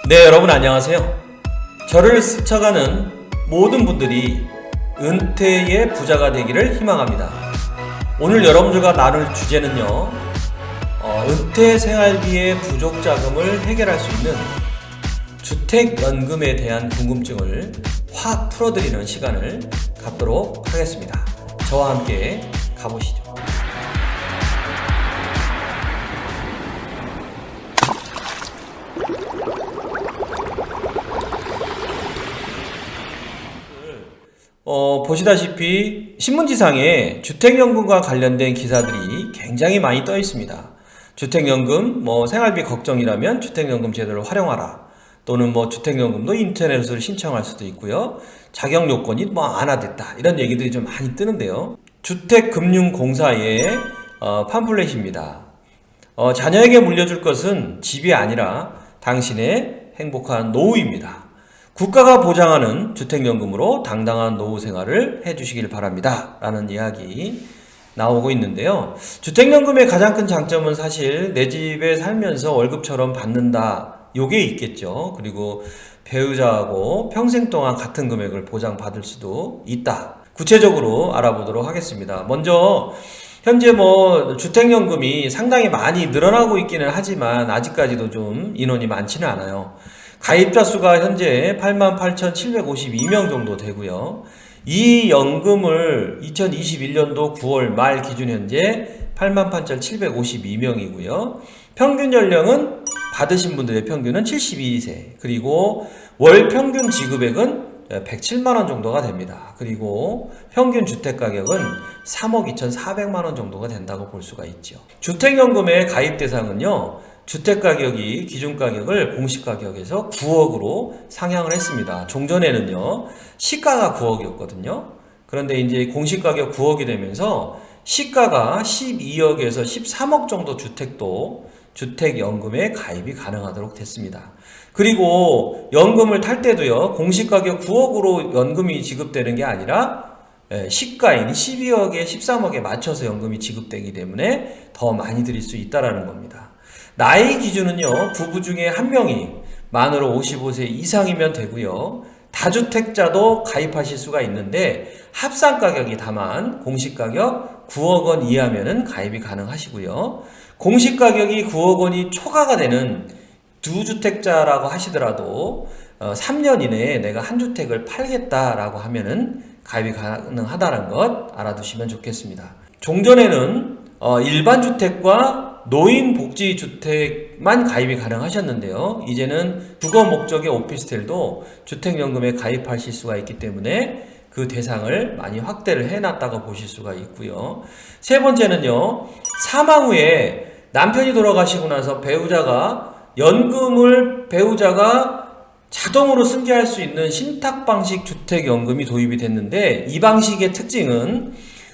네, 여러분 안녕하세요. 저를 스쳐가는 모든 분들이 은퇴의 부자가 되기를 희망합니다. 오늘 여러분들과 나눌 주제는요, 은퇴 생활비의 부족 자금을 해결할 수 있는 주택연금에 대한 궁금증을 확 풀어드리는 시간을 갖도록 하겠습니다. 저와 함께 가보시죠. 보시다시피 신문지상에 주택연금과 관련된 기사들이 굉장히 많이 떠 있습니다. 주택연금, 생활비 걱정이라면 주택연금 제도를 활용하라. 또는 주택연금도 인터넷으로 신청할 수도 있고요. 자격 요건이 완화됐다. 이런 얘기들이 좀 많이 뜨는데요. 주택금융공사의 팜플렛입니다. 자녀에게 물려줄 것은 집이 아니라 당신의 행복한 노후입니다. 국가가 보장하는 주택연금으로 당당한 노후 생활을 해주시길 바랍니다. 라는 이야기 나오고 있는데요. 주택연금의 가장 큰 장점은 사실 내 집에 살면서 월급처럼 받는다. 요게 있겠죠. 그리고 배우자하고 평생 동안 같은 금액을 보장받을 수도 있다. 구체적으로 알아보도록 하겠습니다. 먼저 현재 주택연금이 상당히 많이 늘어나고 있기는 하지만 아직까지도 좀 인원이 많지는 않아요. 가입자 수가 현재 88,752명 정도 되고요. 이 연금을 2021년도 9월 말 기준 현재 88,752명이고요. 평균 연령은 받으신 분들의 평균은 72세, 그리고 월 평균 지급액은 107만원 정도가 됩니다. 그리고 평균 주택가격은 3억 2,400만원 정도가 된다고 볼 수가 있죠. 주택연금의 가입 대상은요, 주택가격이 기준가격을 공시가격에서 9억으로 상향을 했습니다. 종전에는요, 시가가 9억이었거든요. 그런데 이제 공시가격 9억이 되면서 시가가 12억에서 13억 정도 주택도 주택연금에 가입이 가능하도록 됐습니다. 그리고 연금을 탈 때도요, 공시가격 9억으로 연금이 지급되는 게 아니라 시가인 12억에 13억에 맞춰서 연금이 지급되기 때문에 더 많이 드릴 수 있다는 겁니다. 나이 기준은요, 부부 중에 한 명이 만으로 55세 이상이면 되고요. 다주택자도 가입하실 수가 있는데 합산 가격이 다만 공시가격 9억 원 이하면은 가입이 가능하시고요. 공시가격이 9억 원이 초과가 되는 두 주택자라고 하시더라도 3년 이내에 내가 한 주택을 팔겠다라고 하면은 가입이 가능하다는 것 알아두시면 좋겠습니다. 종전에는 일반 주택과 노인복지주택만 가입이 가능하셨는데요. 이제는 주거 목적의 오피스텔도 주택연금에 가입하실 수가 있기 때문에 그 대상을 많이 확대를 해놨다고 보실 수가 있고요. 세 번째는요, 사망 후에 남편이 돌아가시고 나서 배우자가 자동으로 승계할 수 있는 신탁방식 주택연금이 도입이 됐는데, 이 방식의 특징은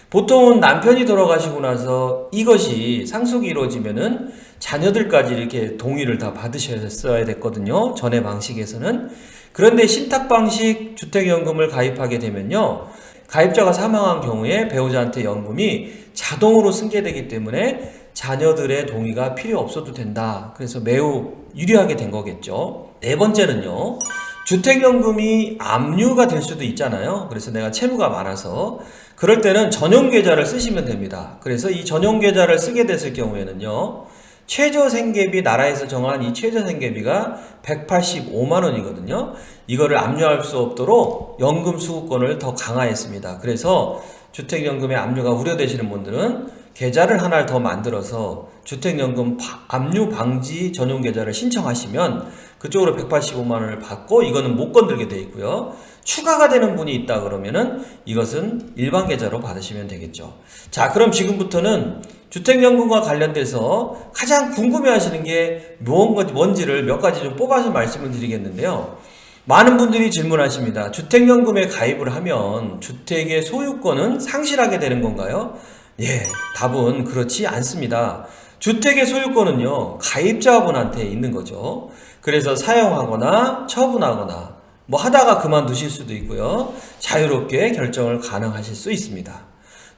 보통은 남편이 돌아가시고 나서 이것이 상속이 이루어지면은 자녀들까지 이렇게 동의를 다 받으셨어야 됐거든요. 전의 방식에서는. 그런데 신탁방식 주택연금을 가입하게 되면요, 가입자가 사망한 경우에 배우자한테 연금이 자동으로 승계되기 때문에 자녀들의 동의가 필요 없어도 된다. 그래서 매우 유리하게 된 거겠죠. 네 번째는요, 주택연금이 압류가 될 수도 있잖아요. 그래서 내가 채무가 많아서 그럴 때는 전용계좌를 쓰시면 됩니다. 그래서 이 전용계좌를 쓰게 됐을 경우에는요, 최저생계비, 나라에서 정한 이 최저생계비가 185만 원이거든요. 이거를 압류할 수 없도록 연금 수급권을 더 강화했습니다. 그래서 주택연금의 압류가 우려되시는 분들은 계좌를 하나를 더 만들어서 주택연금 압류 방지 전용계좌를 신청하시면 그쪽으로 185만 원을 받고 이거는 못 건들게 돼 있고요. 추가가 되는 분이 있다 그러면은 이것은 일반 계좌로 받으시면 되겠죠. 자, 그럼 지금부터는 주택연금과 관련돼서 가장 궁금해 하시는 게 뭔지를 몇 가지 좀 뽑아서 말씀을 드리겠는데요. 많은 분들이 질문하십니다. 주택연금에 가입을 하면 주택의 소유권은 상실하게 되는 건가요? 예, 답은 그렇지 않습니다. 주택의 소유권은요, 가입자분한테 있는 거죠. 그래서 사용하거나 처분하거나 하다가 그만두실 수도 있고요. 자유롭게 결정을 가능하실 수 있습니다.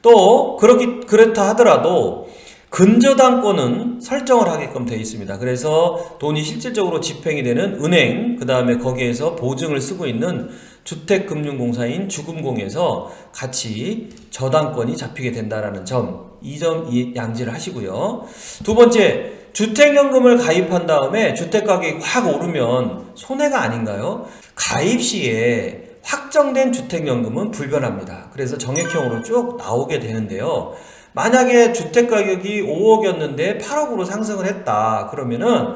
또 그렇다 하더라도 근저당권은 설정을 하게끔 되어 있습니다. 그래서 돈이 실질적으로 집행이 되는 은행, 그 다음에 거기에서 보증을 쓰고 있는 주택금융공사인 주금공에서 같이 저당권이 잡히게 된다라는 점, 이 점 양지를 하시고요. 두 번째, 주택연금을 가입한 다음에 주택가격이 확 오르면 손해가 아닌가요? 가입 시에 확정된 주택연금은 불변합니다. 그래서 정액형으로 쭉 나오게 되는데요. 만약에 주택가격이 5억이었는데 8억으로 상승을 했다. 그러면은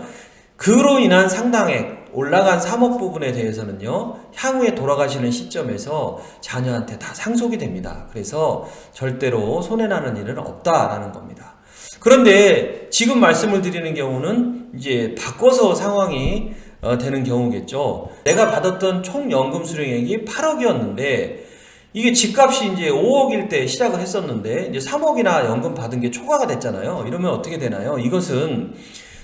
그로 인한 상당액, 올라간 3억 부분에 대해서는요, 향후에 돌아가시는 시점에서 자녀한테 다 상속이 됩니다. 그래서 절대로 손해나는 일은 없다라는 겁니다. 그런데 지금 말씀을 드리는 경우는 이제 바꿔서 상황이 되는 경우겠죠. 내가 받았던 총 연금 수령액이 8억이었는데 이게 집값이 이제 5억일 때 시작을 했었는데 이제 3억이나 연금 받은 게 초과가 됐잖아요. 이러면 어떻게 되나요? 이것은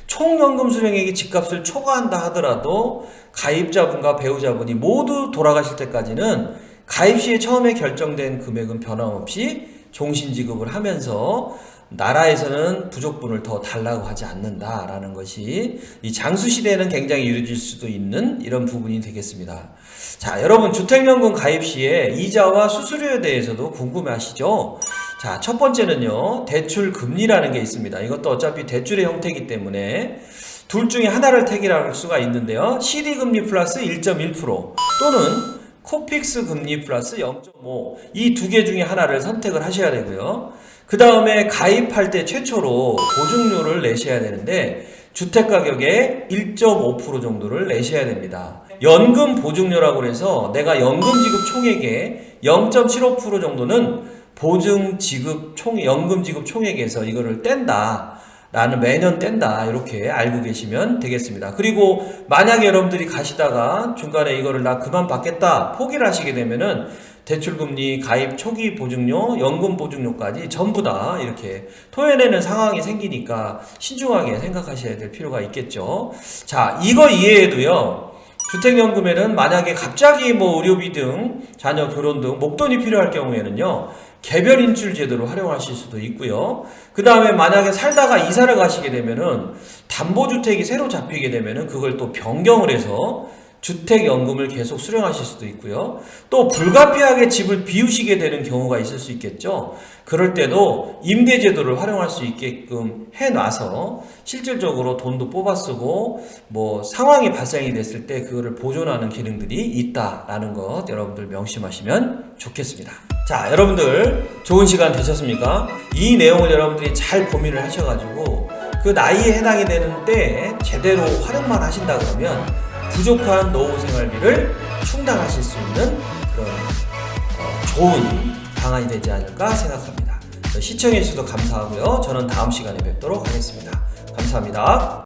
총 연금 수령액이 집값을 초과한다 하더라도 가입자분과 배우자분이 모두 돌아가실 때까지는 가입 시에 처음에 결정된 금액은 변함없이 종신 지급을 하면서 나라에서는 부족분을 더 달라고 하지 않는다라는 것이 이 장수 시대에는 굉장히 이루어질 수도 있는 이런 부분이 되겠습니다. 자, 여러분 주택연금 가입 시에 이자와 수수료에 대해서도 궁금해하시죠? 자, 첫 번째는요, 대출 금리라는 게 있습니다. 이것도 어차피 대출의 형태이기 때문에 둘 중에 하나를 택이라고 할 수가 있는데요. CD 금리 플러스 1.1% 또는 코픽스 금리 플러스 0.5 이 두 개 중에 하나를 선택을 하셔야 되고요. 그 다음에 가입할 때 최초로 보증료를 내셔야 되는데 주택가격의 1.5% 정도를 내셔야 됩니다. 연금 보증료라고 해서 내가 연금 지급 총액의 0.75% 정도는 보증 지급 연금 지급 총액에서 이거를 뗀다. 라는 매년 뗀다. 이렇게 알고 계시면 되겠습니다. 그리고 만약에 여러분들이 가시다가 중간에 이거를 나 그만 받겠다 포기를 하시게 되면은 대출금리, 가입 초기 보증료, 연금 보증료까지 전부 다 이렇게 토해내는 상황이 생기니까 신중하게 생각하셔야 될 필요가 있겠죠. 자, 이거 이외에도요. 주택연금에는 만약에 갑자기 뭐 의료비 등 자녀 결혼 등 목돈이 필요할 경우에는요. 개별 인출 제도를 활용하실 수도 있고요. 그 다음에 만약에 살다가 이사를 가시게 되면은 담보주택이 새로 잡히게 되면은 그걸 또 변경을 해서 주택연금을 계속 수령하실 수도 있고요. 또 불가피하게 집을 비우시게 되는 경우가 있을 수 있겠죠. 그럴 때도 임대제도를 활용할 수 있게끔 해놔서 실질적으로 돈도 뽑아 쓰고 뭐 상황이 발생이 됐을 때 그거를 보존하는 기능들이 있다라는 것 여러분들 명심하시면 좋겠습니다. 자, 여러분들 좋은 시간 되셨습니까? 이 내용을 여러분들이 잘 고민을 하셔가지고 그 나이에 해당이 되는 때에 제대로 활용만 하신다 그러면 부족한 노후 생활비를 충당하실 수 있는 그런 좋은 방안이 되지 않을까 생각합니다. 시청해 주셔서 감사하고요. 저는 다음 시간에 뵙도록 하겠습니다. 감사합니다.